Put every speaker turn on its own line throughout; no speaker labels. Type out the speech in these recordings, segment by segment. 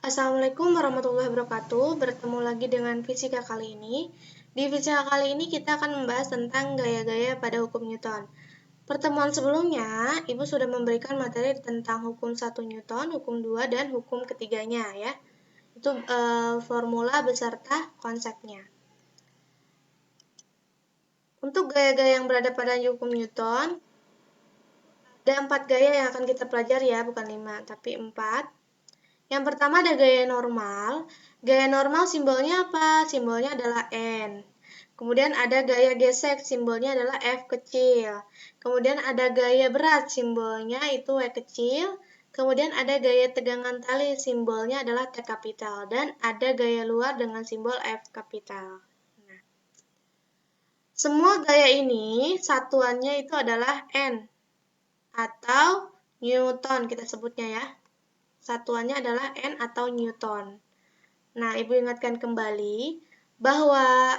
Assalamualaikum warahmatullahi wabarakatuh. Bertemu lagi dengan fisika kali ini. Di fisika kali ini kita akan membahas tentang gaya-gaya pada hukum Newton. Pertemuan sebelumnya, Ibu sudah memberikan materi tentang hukum 1 Newton, hukum 2, dan hukum ketiganya ya. Itu formula beserta konsepnya. Untuk gaya-gaya yang berada pada hukum Newton, ada 4 gaya yang akan kita pelajari ya, bukan 5, tapi 4. Yang pertama ada gaya normal. Gaya normal simbolnya apa? Simbolnya adalah N. Kemudian ada gaya gesek, simbolnya adalah F kecil. Kemudian ada gaya berat, simbolnya itu W kecil. Kemudian ada gaya tegangan tali, simbolnya adalah T kapital. Dan ada gaya luar dengan simbol F kapital. Nah, semua gaya ini satuannya itu adalah N atau Newton kita sebutnya ya. Satuannya adalah N atau Newton. Nah, Ibu ingatkan kembali bahwa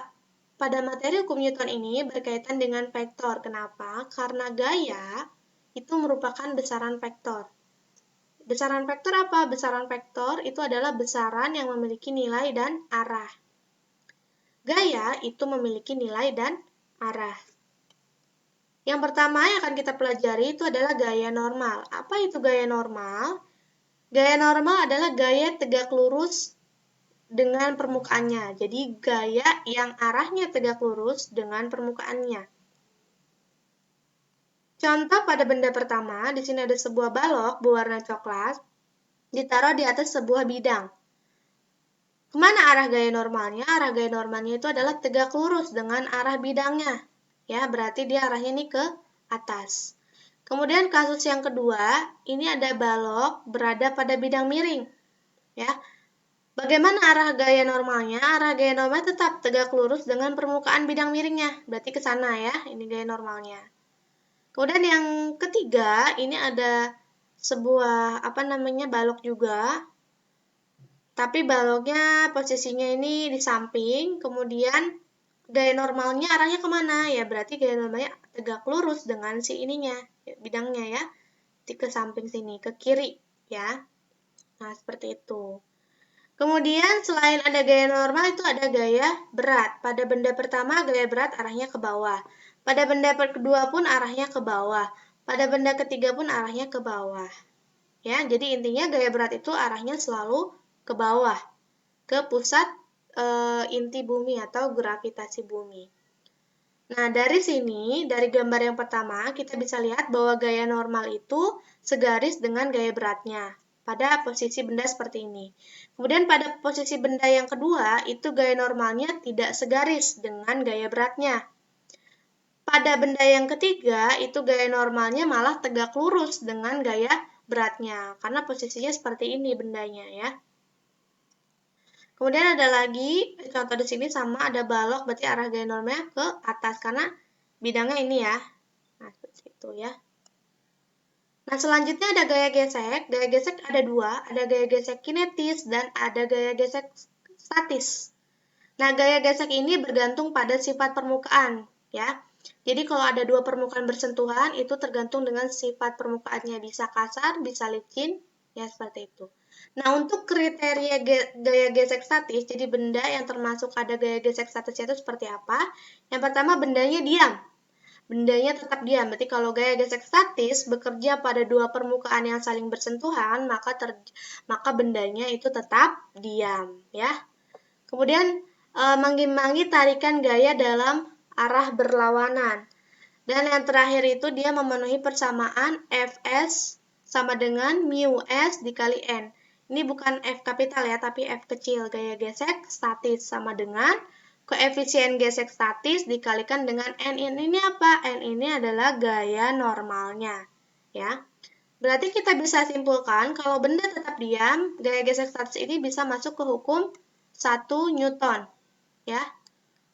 pada materi hukum Newton ini berkaitan dengan vektor. Kenapa? Karena gaya itu merupakan besaran vektor. Besaran vektor apa? Besaran vektor itu adalah besaran yang memiliki nilai dan arah. Gaya itu memiliki nilai dan arah. Yang pertama yang akan kita pelajari itu adalah gaya normal. Apa itu gaya normal? Gaya normal adalah gaya tegak lurus dengan permukaannya. Jadi gaya yang arahnya tegak lurus dengan permukaannya. Contoh pada benda pertama, di sini ada sebuah balok berwarna coklat ditaruh di atas sebuah bidang. Kemana arah gaya normalnya? Arah gaya normalnya itu adalah tegak lurus dengan arah bidangnya. Ya, berarti dia arahnya ini ke atas. Kemudian kasus yang kedua, ini ada balok berada pada bidang miring. Ya, bagaimana arah gaya normalnya? Arah gaya normalnya tetap tegak lurus dengan permukaan bidang miringnya. Berarti ke sana ya, ini gaya normalnya. Kemudian yang ketiga, ini ada sebuah balok juga. Tapi baloknya posisinya ini di samping, kemudian gaya normalnya arahnya kemana? Ya berarti gaya normalnya tegak lurus dengan si ininya, bidangnya ya. Ke samping sini, ke kiri ya. Nah, seperti itu. Kemudian selain ada gaya normal itu ada gaya berat. Pada benda pertama gaya berat arahnya ke bawah. Pada benda kedua pun arahnya ke bawah. Pada benda ketiga pun arahnya ke bawah. Ya, jadi intinya gaya berat itu arahnya selalu ke bawah, ke pusat inti bumi atau gravitasi bumi. Nah, dari sini, dari gambar yang pertama, kita bisa lihat bahwa gaya normal itu segaris dengan gaya beratnya pada posisi benda seperti ini. Kemudian pada posisi benda yang kedua, itu gaya normalnya tidak segaris dengan gaya beratnya. Pada benda yang ketiga, itu gaya normalnya malah tegak lurus dengan gaya beratnya, karena posisinya seperti ini bendanya ya. Kemudian ada lagi, contoh di sini sama ada balok, berarti arah gaya normalnya ke atas, karena bidangnya ini ya. Nah, seperti itu ya. Nah, selanjutnya ada gaya gesek. Gaya gesek ada dua, ada gaya gesek kinetis dan ada gaya gesek statis. Nah, gaya gesek ini bergantung pada sifat permukaan, ya. Jadi, kalau ada dua permukaan bersentuhan, itu tergantung dengan sifat permukaannya. Bisa kasar, bisa licin, ya seperti itu. Nah, untuk kriteria gaya gesek statis, jadi benda yang termasuk ada gaya gesek statisnya itu seperti apa? Yang pertama, bendanya diam. Bendanya tetap diam. Berarti kalau gaya gesek statis bekerja pada dua permukaan yang saling bersentuhan, maka bendanya itu tetap diam, ya. Kemudian mengimbangi tarikan gaya dalam arah berlawanan. Dan yang terakhir itu dia memenuhi persamaan Fs sama dengan mu S dikali N. Ini bukan F kapital ya, tapi F kecil. Gaya gesek statis sama dengan koefisien gesek statis dikalikan dengan N. Ini apa? N ini adalah gaya normalnya. Ya. Berarti kita bisa simpulkan kalau benda tetap diam, gaya gesek statis ini bisa masuk ke hukum 1 Newton. Ya.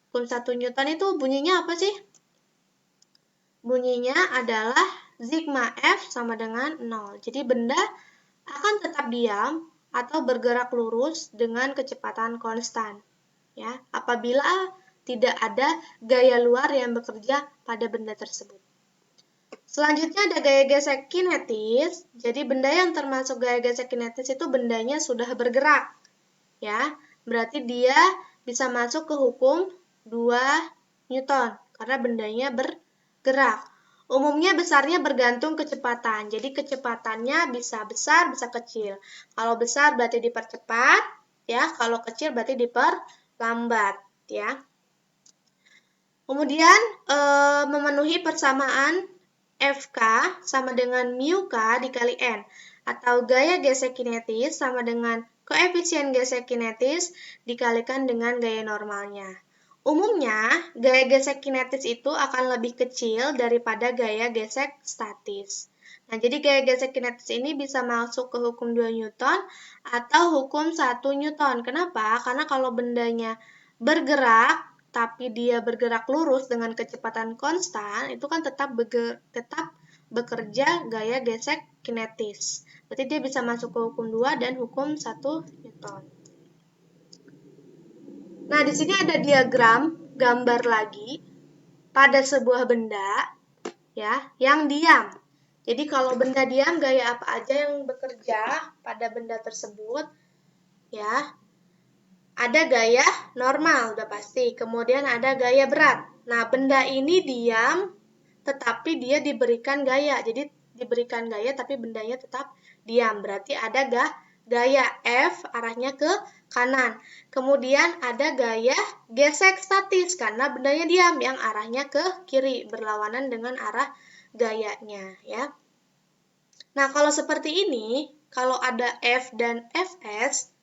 Hukum 1 Newton itu bunyinya apa sih? Bunyinya adalah sigma F sama dengan 0. Jadi benda akan tetap diam atau bergerak lurus dengan kecepatan konstan. Ya, apabila tidak ada gaya luar yang bekerja pada benda tersebut. Selanjutnya ada gaya gesek kinetis. Jadi benda yang termasuk gaya gesek kinetis itu bendanya sudah bergerak. Ya, berarti dia bisa masuk ke hukum 2 Newton karena bendanya bergerak. Umumnya besarnya bergantung kecepatan. Jadi kecepatannya bisa besar, bisa kecil. Kalau besar berarti dipercepat, ya. Kalau kecil berarti diperlambat, ya. Kemudian memenuhi persamaan Fk sama dengan mu k dikali N, atau gaya gesek kinetis sama dengan koefisien gesek kinetis dikalikan dengan gaya normalnya. Umumnya, gaya gesek kinetis itu akan lebih kecil daripada gaya gesek statis. Nah, jadi gaya gesek kinetis ini bisa masuk ke hukum 2 Newton atau hukum 1 Newton. Kenapa? Karena kalau bendanya bergerak, tapi dia bergerak lurus dengan kecepatan konstan, itu kan tetap bekerja gaya gesek kinetis. Berarti dia bisa masuk ke hukum 2 dan hukum 1 Newton. Nah, di sini ada diagram gambar lagi pada sebuah benda ya yang diam. Jadi kalau benda diam, gaya apa aja yang bekerja pada benda tersebut? Ya, ada gaya normal udah pasti, kemudian ada gaya berat. Nah, benda ini diam tetapi dia diberikan gaya. Jadi diberikan gaya tapi bendanya tetap diam. Berarti ada gaya F arahnya ke kanan. Kemudian ada gaya gesek statis karena bendanya diam yang arahnya ke kiri, berlawanan dengan arah gayanya, ya. Nah, kalau seperti ini, kalau ada F dan Fs,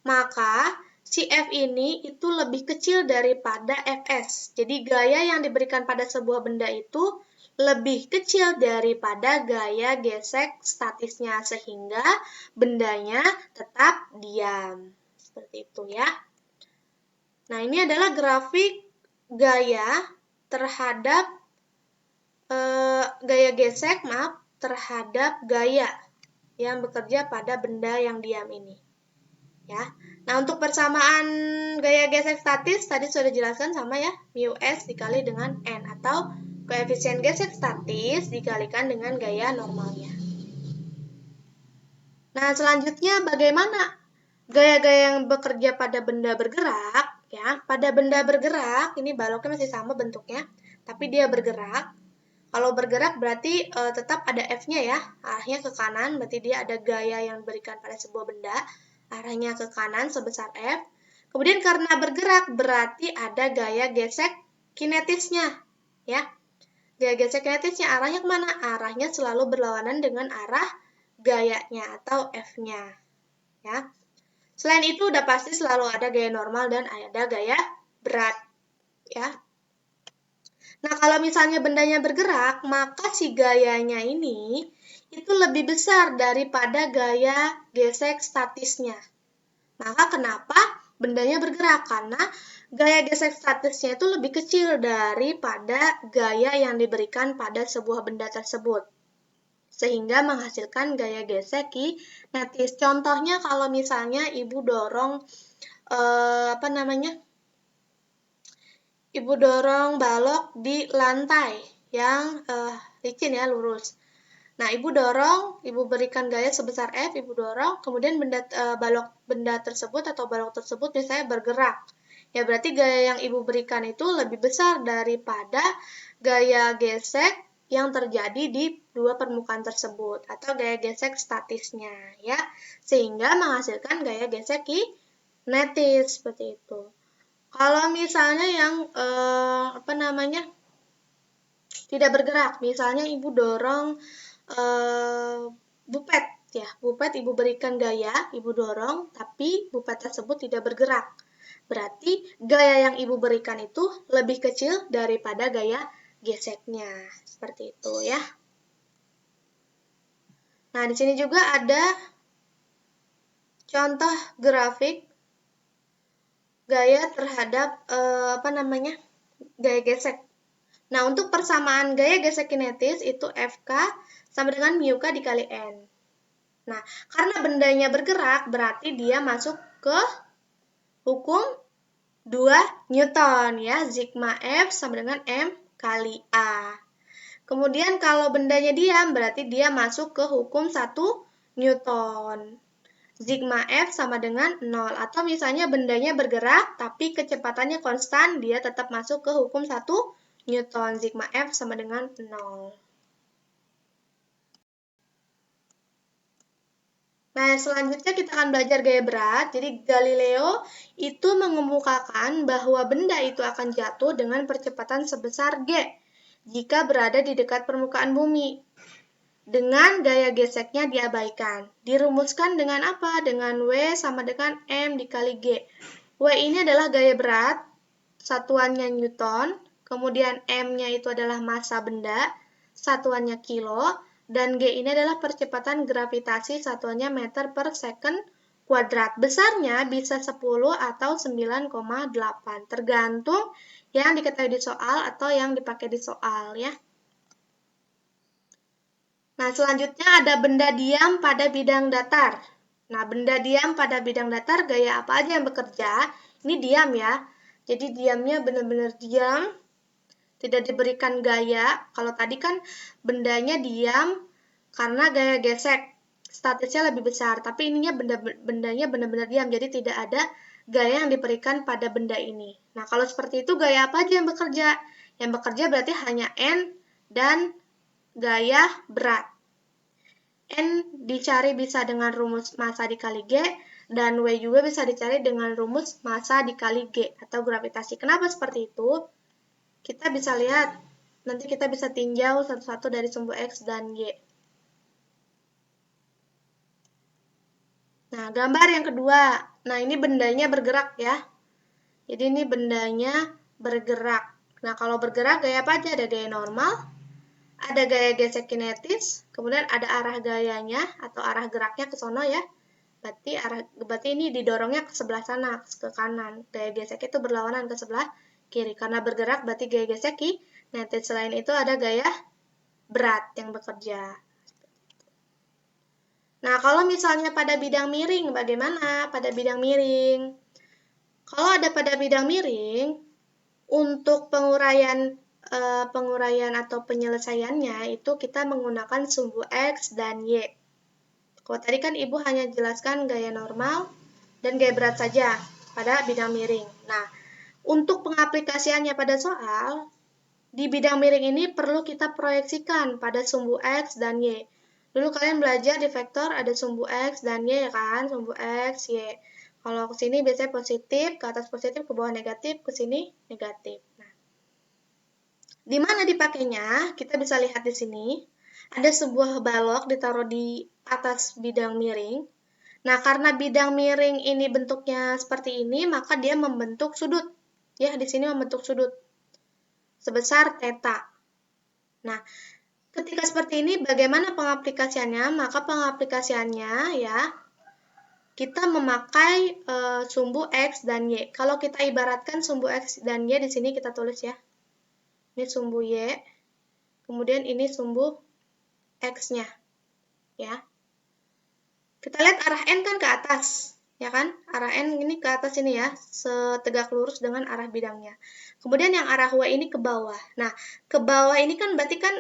maka si F ini itu lebih kecil daripada Fs. Jadi gaya yang diberikan pada sebuah benda itu lebih kecil daripada gaya gesek statisnya, sehingga bendanya tetap diam. Seperti itu ya. Nah, ini adalah grafik gaya terhadap gaya gesek, terhadap gaya yang bekerja pada benda yang diam ini. Ya. Nah, untuk persamaan gaya gesek statis tadi sudah dijelaskan sama ya, mu s dikali dengan n, atau koefisien gesek statis dikalikan dengan gaya normalnya. Nah, selanjutnya bagaimana gaya-gaya yang bekerja pada benda bergerak? Ya, pada benda bergerak, ini baloknya masih sama bentuknya, tapi dia bergerak. Kalau bergerak berarti tetap ada F-nya ya, arahnya ke kanan, berarti dia ada gaya yang diberikan pada sebuah benda, arahnya ke kanan sebesar F. Kemudian karena bergerak berarti ada gaya gesek kinetisnya, ya. Gaya gesek kinetisnya arahnya kemana? Arahnya selalu berlawanan dengan arah gayanya atau F-nya, ya. Selain itu udah pasti selalu ada gaya normal dan ada gaya berat, ya. Nah, kalau misalnya bendanya bergerak, maka si gayanya ini itu lebih besar daripada gaya gesek statisnya. Maka kenapa bendanya bergerak? Karena gaya gesek statisnya itu lebih kecil daripada gaya yang diberikan pada sebuah benda tersebut, sehingga menghasilkan gaya gesek kinetis. Contohnya kalau misalnya ibu dorong ibu dorong balok di lantai yang licin ya, lurus. Nah, ibu dorong, ibu berikan gaya sebesar F, ibu dorong, kemudian benda tersebut atau balok tersebut misalnya bergerak. Ya, berarti gaya yang ibu berikan itu lebih besar daripada gaya gesek yang terjadi di dua permukaan tersebut, atau gaya gesek statisnya, ya. Sehingga menghasilkan gaya gesek kinetis, seperti itu. Kalau misalnya yang tidak bergerak, misalnya ibu dorong bupet ya, bupet ibu berikan gaya, ibu dorong, tapi bupet tersebut tidak bergerak. Berarti gaya yang ibu berikan itu lebih kecil daripada gaya geseknya, seperti itu ya. Nah, di sini juga ada contoh grafik gaya terhadap gaya gesek. Nah, untuk persamaan gaya gesek kinetis itu Fk sama dengan mu k dikali N. Nah, karena bendanya bergerak, berarti dia masuk ke hukum 2 Newton ya, sigma F sama dengan M kali A. Kemudian kalau bendanya diam, berarti dia masuk ke hukum 1 Newton. Sigma F sama dengan 0. Atau misalnya bendanya bergerak, tapi kecepatannya konstan, dia tetap masuk ke hukum 1 Newton. Sigma F sama dengan 0. Nah, selanjutnya kita akan belajar gaya berat. Jadi, Galileo itu mengemukakan bahwa benda itu akan jatuh dengan percepatan sebesar G jika berada di dekat permukaan bumi. Dengan gaya geseknya diabaikan. Dirumuskan dengan apa? Dengan W sama dengan M dikali G. W ini adalah gaya berat, satuannya Newton, kemudian M-nya itu adalah massa benda, satuannya kilo, dan G ini adalah percepatan gravitasi, satuannya meter per second kuadrat. Besarnya bisa 10 atau 9,8, tergantung yang diketahui di soal atau yang dipakai di soal ya. Nah, selanjutnya ada benda diam pada bidang datar. Nah, benda diam pada bidang datar, gaya apa aja yang bekerja? Ini diam ya. Jadi diamnya benar-benar diam, tidak diberikan gaya. Kalau tadi kan bendanya diam karena gaya gesek, statisnya lebih besar. Tapi ininya bendanya benar-benar diam, jadi tidak ada gaya yang diberikan pada benda ini. Nah, kalau seperti itu gaya apa aja yang bekerja? Yang bekerja berarti hanya N dan gaya berat. N dicari bisa dengan rumus massa dikali G, dan W juga bisa dicari dengan rumus massa dikali G atau gravitasi. Kenapa seperti itu? Kita bisa lihat, nanti kita bisa tinjau satu-satu dari sumbu X dan Y. Nah, gambar yang kedua. Nah, ini bendanya bergerak ya. Jadi ini bendanya bergerak. Nah, kalau bergerak gaya apa aja? Ada gaya normal, ada gaya gesek kinetis, kemudian ada arah gayanya atau arah geraknya ke sono ya. Berarti ini didorongnya ke sebelah sana, ke kanan. Gaya gesek itu berlawanan ke sebelah kiri. Karena bergerak berarti gaya gesek kinetis. Selain itu ada gaya berat yang bekerja. Nah, kalau misalnya pada bidang miring, bagaimana pada bidang miring? Kalau ada pada bidang miring, untuk penguraian atau penyelesaiannya itu kita menggunakan sumbu X dan Y. Kalau tadi kan Ibu hanya jelaskan gaya normal dan gaya berat saja pada bidang miring. Nah, untuk pengaplikasiannya pada soal, di bidang miring ini perlu kita proyeksikan pada sumbu X dan Y. Dulu kalian belajar di vektor ada sumbu X dan Y ya kan, sumbu X, Y. Kalau ke sini biasanya positif, ke atas positif, ke bawah negatif, ke sini negatif. Nah, di mana dipakainya? Kita bisa lihat di sini. Ada sebuah balok ditaruh di atas bidang miring. Nah, karena bidang miring ini bentuknya seperti ini, maka dia membentuk sudut. Ya, di sini membentuk sudut sebesar theta. Nah, ketika seperti ini, bagaimana pengaplikasiannya? Maka pengaplikasiannya ya, kita memakai sumbu X dan Y. Kalau kita ibaratkan sumbu X dan Y di sini kita tulis ya. Ini sumbu Y, kemudian ini sumbu X-nya, ya. Kita lihat arah N kan ke atas, ya kan? Arah N ini ke atas ini ya, setegak lurus dengan arah bidangnya. Kemudian yang arah Y ini ke bawah. Nah, ke bawah ini kan berarti kan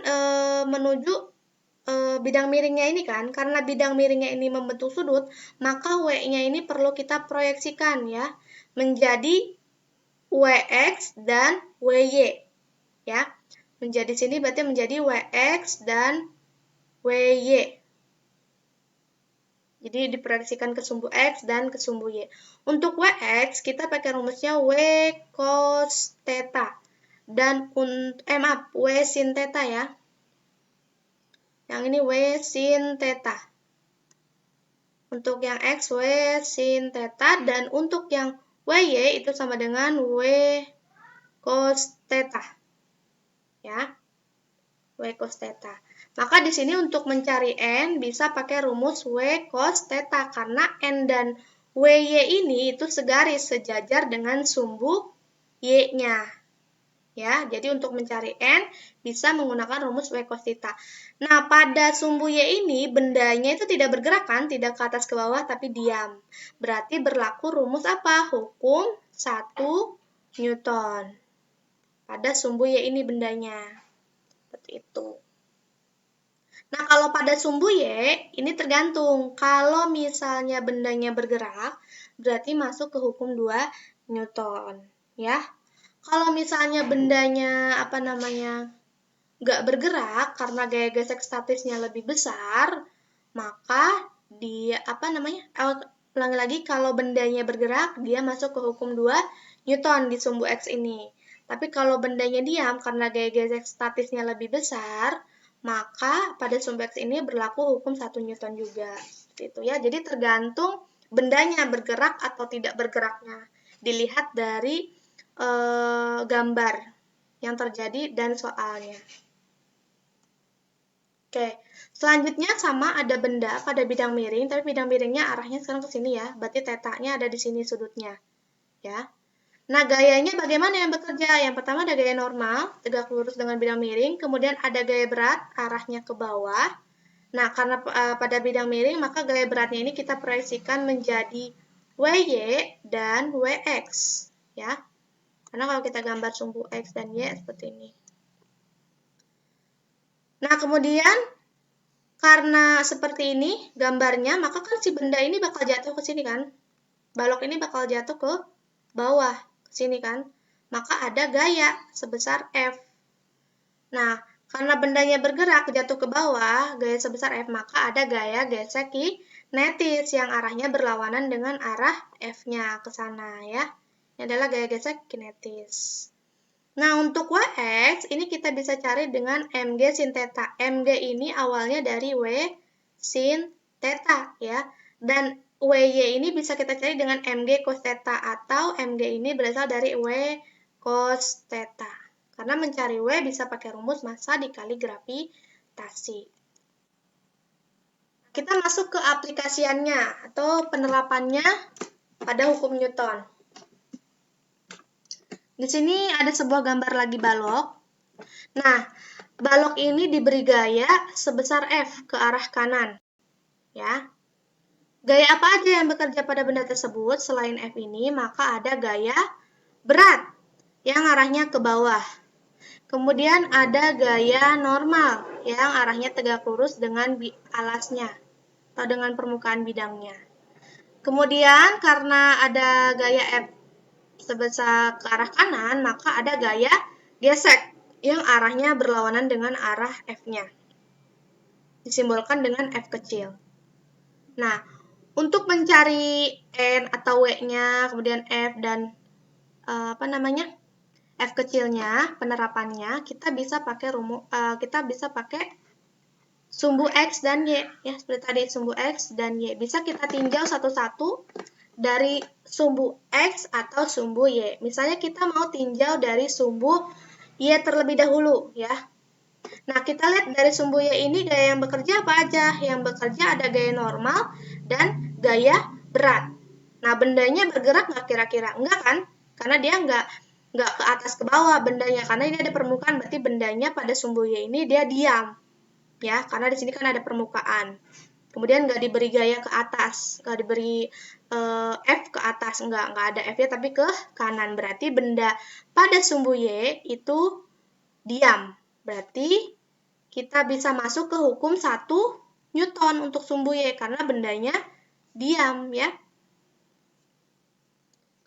menuju bidang miringnya ini kan, karena bidang miringnya ini membentuk sudut, maka W-nya ini perlu kita proyeksikan ya, menjadi WX dan WY, ya. Menjadi sini berarti menjadi WX dan WY. Jadi diproyeksikan ke sumbu X dan ke sumbu Y. Untuk WX, kita pakai rumusnya W cos theta. Dan W sin theta ya. Yang ini W sin theta. Untuk yang X, W sin theta. Dan untuk yang WY itu sama dengan W cos theta. Ya. W cos theta. Maka di sini untuk mencari N bisa pakai rumus W cos theta karena N dan WY ini itu segaris sejajar dengan sumbu Y-nya. Ya, jadi untuk mencari N bisa menggunakan rumus W cos theta. Nah, pada sumbu Y ini bendanya itu tidak bergerak kan, tidak ke atas ke bawah tapi diam. Berarti berlaku rumus apa? Hukum 1 Newton. Pada sumbu Y ini bendanya. seperti itu. Nah, kalau pada sumbu Y, ini tergantung. Kalau misalnya bendanya bergerak, berarti masuk ke hukum 2 Newton, ya. Kalau misalnya bendanya nggak bergerak karena gaya gesek statisnya lebih besar, maka ulangi lagi, kalau bendanya bergerak, dia masuk ke hukum 2 Newton di sumbu X ini. Tapi kalau bendanya diam karena gaya gesek statisnya lebih besar, maka pada sumbu X ini berlaku hukum 1 Newton juga. Seperti itu ya. Jadi tergantung bendanya bergerak atau tidak bergeraknya. Dilihat dari gambar yang terjadi dan soalnya. Oke, selanjutnya sama ada benda pada bidang miring, tapi bidang miringnya arahnya sekarang ke sini ya. Berarti tetanya ada di sini sudutnya. Ya. Nah, gayanya bagaimana yang bekerja? Yang pertama ada gaya normal, tegak lurus dengan bidang miring. Kemudian ada gaya berat, arahnya ke bawah. Nah, karena pada bidang miring, maka gaya beratnya ini kita proyeksikan menjadi WY dan WX. Ya. Karena kalau kita gambar sumbu X dan Y seperti ini. Nah, kemudian karena seperti ini gambarnya, maka kan si benda ini bakal jatuh ke sini kan. Balok ini bakal jatuh ke bawah, ke sini kan. Maka ada gaya sebesar F. Nah, karena bendanya bergerak jatuh ke bawah, gaya sebesar F, maka ada gaya gesek kinetis yang arahnya berlawanan dengan arah F-nya ke sana ya. Ini adalah gaya gesek kinetis. Nah, untuk WX ini kita bisa cari dengan MG sin theta. MG ini awalnya dari W sin theta ya. Dan WY ini bisa kita cari dengan MG cos theta atau MG ini berasal dari W cos theta. Karena mencari W bisa pakai rumus massa dikali gravitasi. Kita masuk ke aplikasiannya atau penerapannya pada hukum Newton. Di sini ada sebuah gambar lagi balok. Nah, balok ini diberi gaya sebesar F ke arah kanan. Ya. Gaya apa aja yang bekerja pada benda tersebut selain F ini? Maka ada gaya berat yang arahnya ke bawah. Kemudian ada gaya normal yang arahnya tegak lurus dengan alasnya atau dengan permukaan bidangnya. Kemudian karena ada gaya F sebesar ke arah kanan, maka ada gaya gesek yang arahnya berlawanan dengan arah F-nya. Disimbolkan dengan F kecil. Nah, untuk mencari N atau W-nya, kemudian F dan F kecilnya, penerapannya, kita bisa pakai sumbu X dan Y. Ya, seperti tadi sumbu X dan Y. Bisa kita tinjau satu-satu dari sumbu X atau sumbu Y. Misalnya kita mau tinjau dari sumbu Y terlebih dahulu ya. Nah, kita lihat dari sumbu Y ini gaya yang bekerja apa aja? Yang bekerja ada gaya normal dan gaya berat. Nah, bendanya bergerak nggak kira-kira? Enggak kan? Karena dia nggak ke atas ke bawah bendanya. Karena ini ada permukaan, berarti bendanya pada sumbu Y ini dia diam. Ya, karena di sini kan ada permukaan. Kemudian nggak diberi gaya ke atas, nggak diberi F ke atas, nggak ada F-nya tapi ke kanan. Berarti benda pada sumbu Y itu diam. Berarti kita bisa masuk ke hukum 1 Newton untuk sumbu Y karena bendanya diam ya.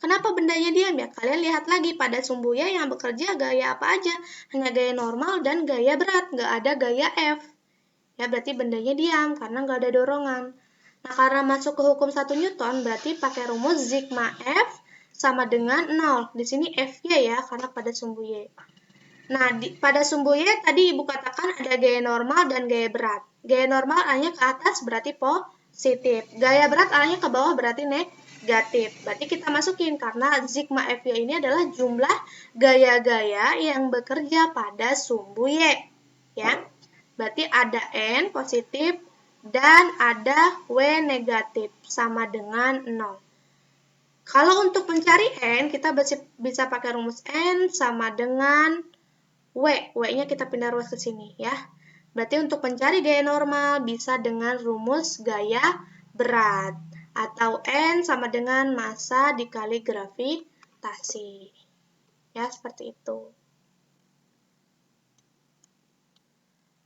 Kenapa bendanya diam ya? Kalian lihat lagi pada sumbu Y yang bekerja gaya apa aja? Hanya gaya normal dan gaya berat, nggak ada gaya F. Ya, berarti bendanya diam karena nggak ada dorongan. Nah, karena masuk ke hukum 1 Newton, berarti pakai rumus sigma F sama dengan 0. Di sini F-nya ya, karena pada sumbu Y. Nah, pada sumbu Y tadi Ibu katakan ada gaya normal dan gaya berat. Gaya normal arahnya ke atas berarti positif. Gaya berat arahnya ke bawah berarti negatif. Berarti kita masukin karena sigma F-nya ini adalah jumlah gaya-gaya yang bekerja pada sumbu Y. Ya. Berarti ada N positif dan ada W negatif sama dengan 0. Kalau untuk mencari N, kita bisa pakai rumus N sama dengan W. W-nya kita pindah ruas ke sini ya. Berarti untuk mencari gaya normal bisa dengan rumus gaya berat. Atau N sama dengan massa dikali gravitasi. Ya, seperti itu.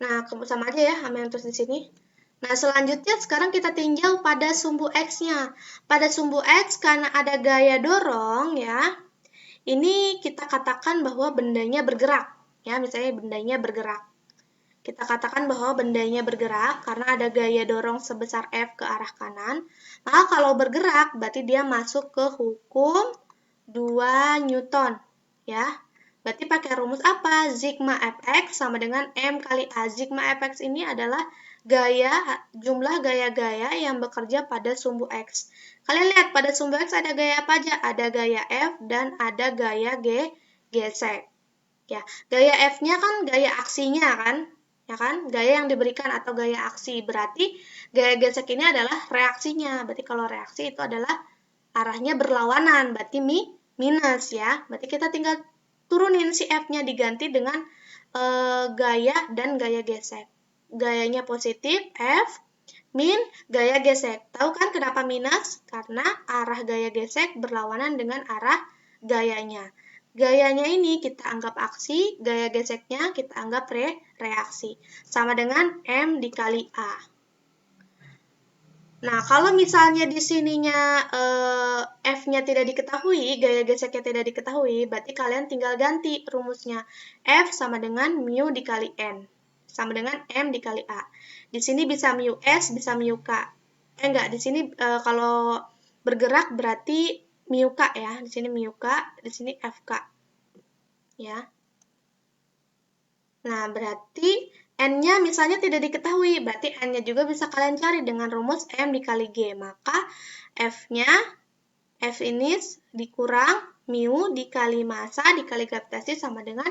Nah, sama aja ya sama yang terus di sini. Nah, selanjutnya sekarang kita tinjau pada sumbu X-nya. Pada sumbu X, karena ada gaya dorong ya, ini kita katakan bahwa bendanya bergerak. Ya, misalnya bendanya bergerak. Kita katakan bahwa bendanya bergerak karena ada gaya dorong sebesar F ke arah kanan. Maka kalau bergerak, berarti dia masuk ke hukum 2 Newton. Ya, berarti pakai rumus apa? Sigma Fx sama dengan M kali A. Sigma Fx ini adalah jumlah gaya-gaya yang bekerja pada sumbu X. Kalian lihat pada sumbu X ada gaya apa aja? Ada gaya F dan ada gaya gesek. Ya, gaya F-nya kan gaya aksinya kan? Ya kan? Gaya yang diberikan atau gaya aksi. Berarti gaya gesek ini adalah reaksinya. Berarti kalau reaksi itu adalah arahnya berlawanan. Berarti minus ya. Berarti kita tinggal turunin si F-nya diganti dengan gaya dan gaya gesek. Gayanya positif, F, min, gaya gesek. Tahu kan kenapa minus? Karena arah gaya gesek berlawanan dengan arah gayanya. Gayanya ini kita anggap aksi, gaya geseknya kita anggap reaksi. Sama dengan M dikali A. Nah, kalau misalnya di sininya F-nya tidak diketahui, gaya geseknya tidak diketahui, berarti kalian tinggal ganti rumusnya. F sama dengan mu dikali N. Sama dengan M dikali A. Di sini bisa mu S, bisa mu K. Enggak, di sini kalau bergerak berarti mu K ya. Di sini mu K, di sini FK. Ya. Nah, berarti N-nya misalnya tidak diketahui, berarti N-nya juga bisa kalian cari dengan rumus M dikali G. Maka F-nya, F ini dikurang mu dikali massa dikali gravitasi sama dengan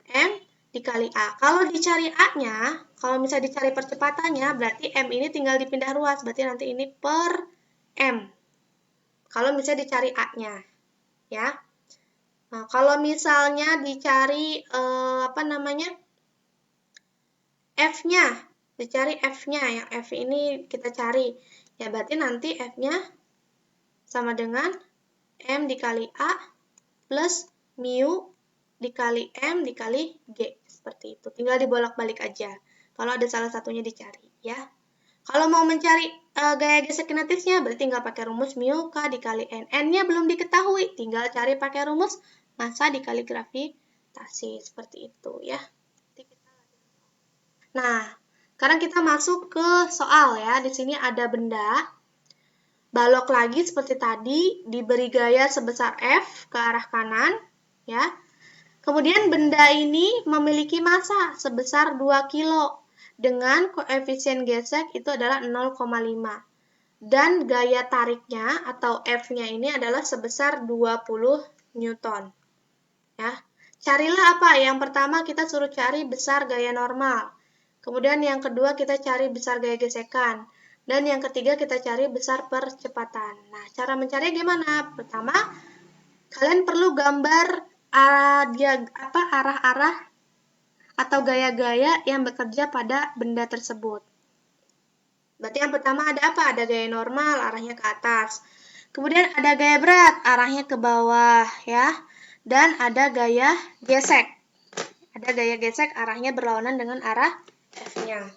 M dikali A. Kalau dicari A-nya, kalau misalnya dicari percepatannya, berarti M ini tinggal dipindah ruas, berarti nanti ini per M. Kalau misalnya dicari A-nya, ya. Nah, kalau misalnya dicari F-nya, dicari F-nya, yang F ini kita cari. Ya, berarti nanti F-nya sama dengan M dikali A plus mu dikali M dikali G. Seperti itu. Tinggal dibolak-balik aja. Kalau ada salah satunya dicari, ya. Kalau mau mencari gaya gesek kinetisnya, berarti tinggal pakai rumus mu K dikali N. N-nya belum diketahui, tinggal cari pakai rumus massa dikali gravitasi. Seperti itu, ya. Nah, sekarang kita masuk ke soal ya. Di sini ada benda. Balok lagi seperti tadi, diberi gaya sebesar F ke arah kanan, ya. Kemudian benda ini memiliki massa sebesar 2 kilo dengan koefisien gesek itu adalah 0,5. Dan gaya tariknya atau F-nya ini adalah sebesar 20 Newton. Ya. Carilah apa? Yang pertama kita suruh cari besar gaya normal. Kemudian yang kedua kita cari besar gaya gesekan. Dan yang ketiga kita cari besar percepatan. Nah, cara mencarinya gimana? Pertama, kalian perlu gambar arah-arah atau gaya-gaya yang bekerja pada benda tersebut. Berarti yang pertama ada apa? Ada gaya normal, arahnya ke atas. Kemudian ada gaya berat, arahnya ke bawah, ya. Dan ada gaya gesek. Ada gaya gesek, arahnya berlawanan dengan arah F-nya.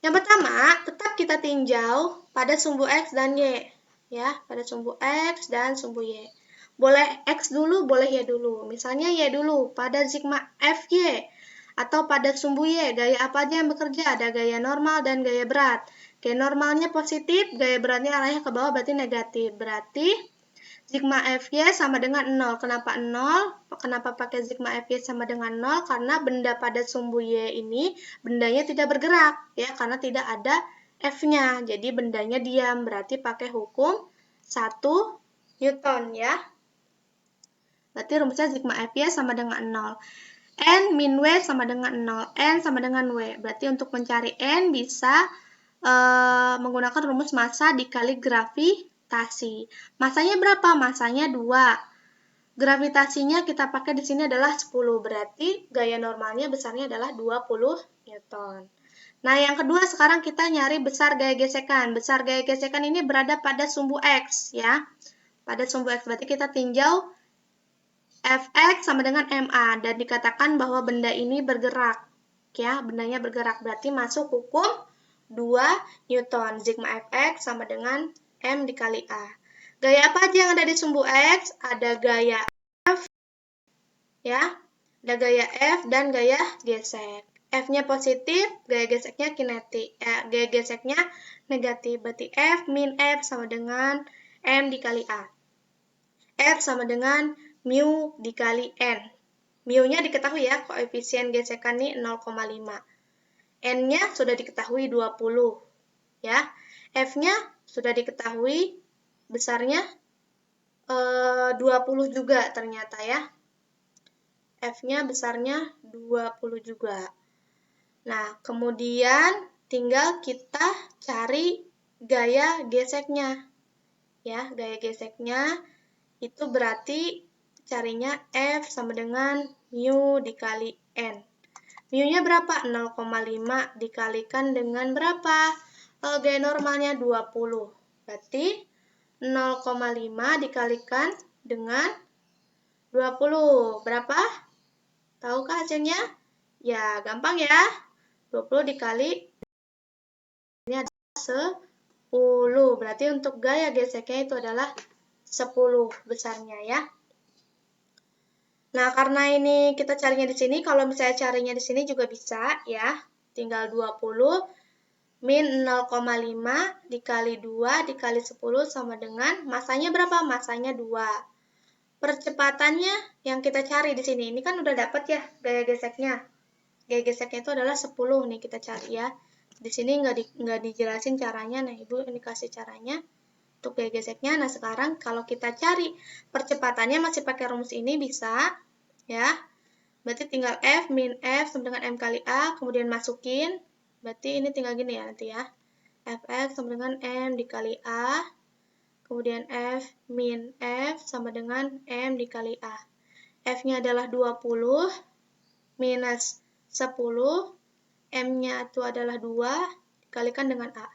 Yang pertama, tetap kita tinjau pada sumbu X dan Y. Ya, pada sumbu X dan sumbu Y. Boleh X dulu, boleh Y dulu. Misalnya Y dulu, pada sigma FY. Atau pada sumbu Y, gaya apa aja yang bekerja? Ada gaya normal dan gaya berat. Gaya normalnya positif, gaya beratnya arahnya ke bawah berarti negatif. Berarti sigma FY sama dengan 0. Kenapa 0? Kenapa pakai sigma FY sama dengan 0? Karena benda pada sumbu Y ini, bendanya tidak bergerak, ya, karena tidak ada F-nya. Jadi bendanya diam, berarti pakai hukum 1 Newton, ya. Berarti rumusnya sigma FY sama dengan 0. N min W sama dengan 0. N sama dengan W. Berarti untuk mencari N bisa menggunakan rumus massa dikali gravitasi. Masanya berapa? Masanya 2. Gravitasinya kita pakai di sini adalah 10. Berarti gaya normalnya besarnya adalah 20 Newton. Nah, yang kedua sekarang kita nyari besar gaya gesekan. Besar gaya gesekan ini berada pada sumbu X, ya. Pada sumbu X berarti kita tinjau Fx sama dengan MA dan dikatakan bahwa benda ini bergerak. ya, bendanya bergerak. Berarti masuk hukum 2 Newton. Sigma Fx sama dengan M dikali A. Gaya apa aja yang ada di sumbu X? Ada gaya F, ya, ada gaya F dan gaya gesek. F-nya positif, gaya geseknya kinetik. Gaya geseknya negatif. Berarti F min F sama dengan M dikali A. F sama dengan mu dikali N. Mu-nya diketahui ya, koefisien gesekan ini 0,5. N-nya sudah diketahui 20. Ya. F-nya sudah diketahui besarnya 20 juga ternyata ya. F-nya besarnya 20 juga. Nah, kemudian tinggal kita cari gaya geseknya. Ya, gaya geseknya itu berarti carinya F sama dengan mu dikali N. Mu-nya berapa? 0,5 dikalikan dengan berapa? Gaya normalnya 20. Berarti 0,5 dikalikan dengan 20. Berapa? Tahukah hasilnya? Ya, gampang ya. 20 dikali ini adalah 10. Berarti untuk gaya geseknya itu adalah 10 besarnya ya. Nah, karena ini kita carinya di sini, kalau misalnya carinya di sini juga bisa ya. Tinggal 20 min 0,5 dikali 2 dikali 10 sama dengan masanya berapa? Masanya 2. Percepatannya yang kita cari di sini, ini kan udah dapat ya gaya geseknya. Gaya geseknya itu adalah 10 nih kita cari ya. Di sini nggak dijelasin caranya, nah Ibu ini kasih caranya untuk gaya geseknya. Nah sekarang kalau kita cari percepatannya masih pakai rumus ini bisa ya. Berarti tinggal F min F sama dengan M kali A, kemudian masukin. Berarti ini tinggal gini ya nanti ya. Fx sama dengan M dikali A, kemudian F min F sama dengan M dikali A. F-nya adalah 20 minus 10, M-nya itu adalah 2, dikalikan dengan A.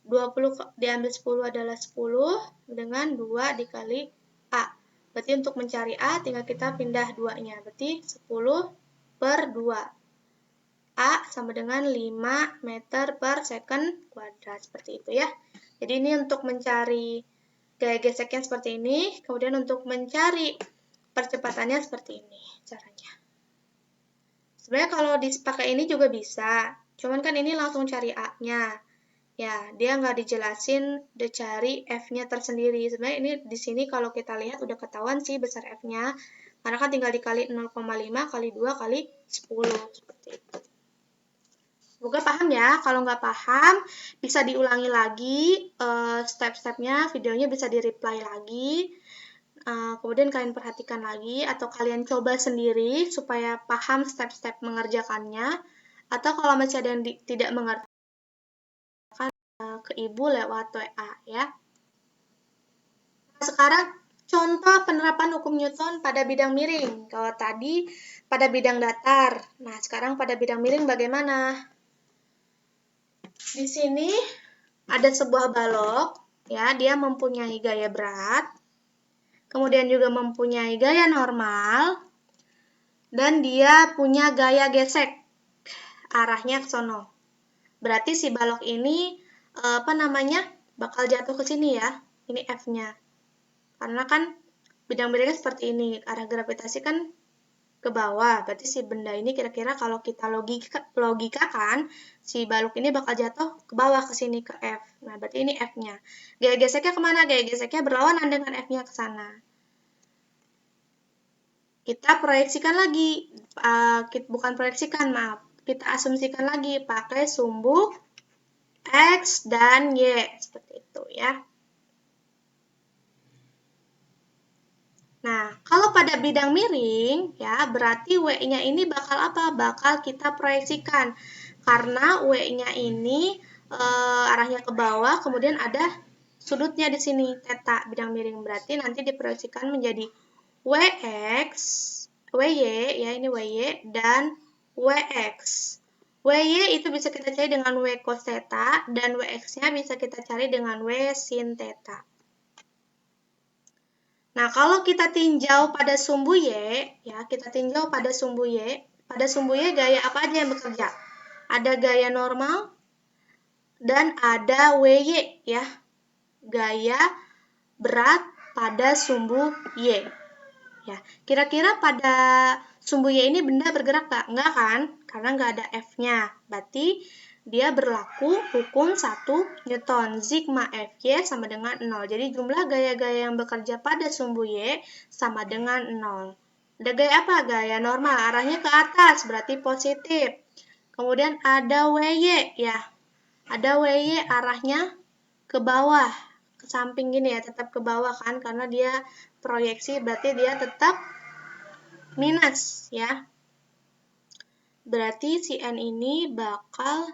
20 diambil 10 adalah 10, dengan 2 dikali A. Berarti untuk mencari A, tinggal kita pindah 2-nya. Berarti 10 per 2. A sama dengan 5 meter per second kuadrat. Seperti itu ya. Jadi ini untuk mencari gaya geseknya seperti ini. Kemudian untuk mencari percepatannya seperti ini caranya. Sebenarnya kalau dipakai ini juga bisa. Cuman kan ini langsung cari A-nya. Ya, dia nggak dijelasin, udah cari F-nya tersendiri. Sebenarnya ini di sini kalau kita lihat udah ketahuan sih besar F-nya. Karena kan tinggal dikali 0,5 kali 2 kali 10. Seperti itu. Semoga paham ya. Kalau nggak paham, bisa diulangi lagi step-stepnya, videonya bisa di-reply lagi. Kemudian kalian perhatikan lagi, atau kalian coba sendiri supaya paham step-step mengerjakannya. Atau kalau masih ada yang tidak mengerti, ke Ibu lewat WA ya. Nah, sekarang contoh penerapan hukum Newton pada bidang miring. Kalau tadi pada bidang datar. Nah, sekarang pada bidang miring bagaimana? Di sini ada sebuah balok, ya, dia mempunyai gaya berat, kemudian juga mempunyai gaya normal, dan dia punya gaya gesek, arahnya ke sono. Berarti si balok ini bakal jatuh ke sini ya. Ini F-nya. Karena kan bidang miringnya seperti ini, arah gravitasi kan ke bawah. Berarti si benda ini kira-kira kalau kita logikakan, si balok ini bakal jatuh ke bawah ke sini ke F. Nah, berarti ini F-nya. Gaya geseknya kemana? Gaya geseknya berlawanan dengan F-nya ke sana. Kita proyeksikan lagi, bukan proyeksikan, maaf. Kita asumsikan lagi pakai sumbu X dan Y. Seperti itu ya. Nah, kalau pada bidang miring, ya berarti W-nya ini bakal apa? Bakal kita proyeksikan. Karena W-nya ini arahnya ke bawah, kemudian ada sudutnya di sini, theta, bidang miring. Berarti nanti diproyeksikan menjadi WX, WY, ya ini WY, dan WX. WY itu bisa kita cari dengan W cos theta, dan WX-nya bisa kita cari dengan W sin theta. Nah, kalau kita tinjau pada sumbu Y, ya, kita tinjau pada sumbu Y, pada sumbu Y gaya apa aja yang bekerja? Ada gaya normal dan ada WY ya. Gaya berat pada sumbu Y. Ya, kira-kira pada sumbu Y ini benda bergerak nggak? Nggak kan? Karena nggak ada F-nya. Berarti dia berlaku hukum 1 Newton. Sigma Fy sama dengan 0. Jadi jumlah gaya-gaya yang bekerja pada sumbu Y sama dengan 0. Ada gaya apa? Gaya normal. Arahnya ke atas, berarti positif. Kemudian ada WY ya. Ada WY arahnya ke bawah. Ke samping gini ya, tetap ke bawah kan. Karena dia proyeksi, berarti dia tetap minus ya. Berarti si N ini bakal